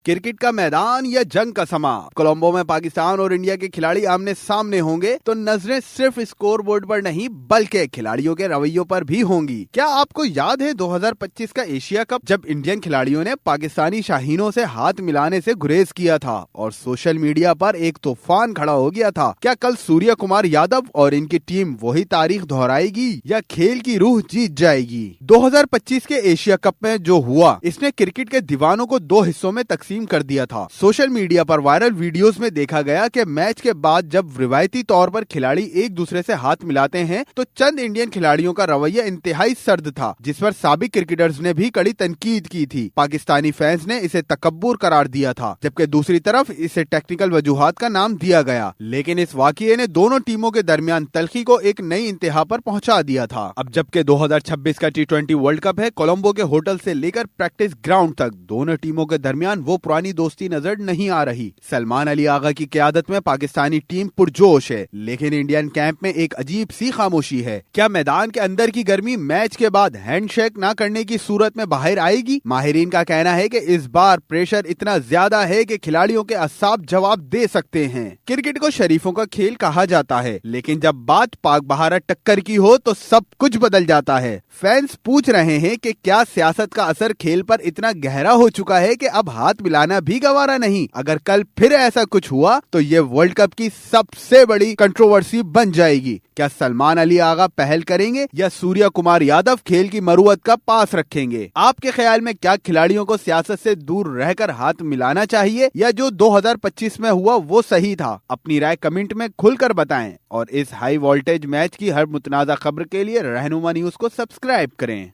Cricket का मैदान या जंग का समा। कोलंबो में पाकिस्तान और इंडिया के खिलाड़ी आमने सामने होंगे तो नजरें सिर्फ स्कोर बोर्ड पर नहीं बल्कि खिलाड़ियों के रवैयों पर भी होंगी। क्या आपको याद है 2025 का एशिया कप, जब इंडियन खिलाड़ियों ने पाकिस्तानी शाहीनों से हाथ मिलाने से गुरेज किया था और सोशल मीडिया पर एक तूफान खड़ा हो गया था। क्या कल सूर्य कुमार यादव और इनकी टीम वही तारीख दोहराएगी या खेल की रूह जीत जाएगी? 2025 के एशिया कप में जो हुआ, इसने क्रिकेट के दीवानों को दो हिस्सों में तकसीम कर दिया था। सोशल मीडिया पर वायरल वीडियोस में देखा गया कि मैच के बाद जब रिवायती तौर पर खिलाड़ी एक दूसरे से हाथ मिलाते हैं तो चंद इंडियन खिलाड़ियों का रवैया इंतहाई सर्द था, जिस पर साबिक क्रिकेटर्स ने भी कड़ी तनकीद की थी। पाकिस्तानी फैंस ने इसे तकब्बुर करार दिया था, जबकि दूसरी तरफ इसे टेक्निकल वजूहात का नाम दिया गया। लेकिन इस वाकये ने दोनों टीमों के दरमियान तल्खी को एक नई इंतहा पर पहुंचा दिया था। अब जबकि 2026 का T20 वर्ल्ड कप है, कोलंबो के होटल से लेकर प्रैक्टिस ग्राउंड तक दोनों टीमों के दरमियान वो पुरानी दोस्ती नजर नहीं आ रही। सलमान अली आगा की क़यादत में पाकिस्तानी टीम पुरजोश है, लेकिन इंडियन कैंप में एक अजीब सी खामोशी है। क्या मैदान के अंदर की गर्मी मैच के बाद हैंडशेक ना करने की सूरत में बाहर आएगी? माहिरीन का कहना है कि इस बार प्रेशर इतना ज्यादा है कि खिलाड़ियों के असाब जवाब दे सकते हैं। क्रिकेट को शरीफों का खेल कहा जाता है, लेकिन जब बात पाक बहारत टक्कर की हो तो सब कुछ बदल जाता है। फैंस पूछ रहे हैं कि क्या सियासत का असर खेल पर इतना गहरा हो चुका है कि अब हाथ मिलाना भी गवारा नहीं? अगर कल फिर ऐसा कुछ हुआ तो ये वर्ल्ड कप की सबसे बड़ी कंट्रोवर्सी बन जाएगी। क्या सलमान अली आगा पहल करेंगे या सूर्य कुमार यादव खेल की मरूअत का पास रखेंगे? आपके ख्याल में क्या खिलाड़ियों को सियासत से दूर रहकर हाथ मिलाना चाहिए या जो 2025 में हुआ वो सही था? अपनी राय कमेंट में खुलकर बताएं और इस हाई वोल्टेज मैच की हर मुतनाज़ा खबर के लिए रहनुमा न्यूज को सब्सक्राइब करें।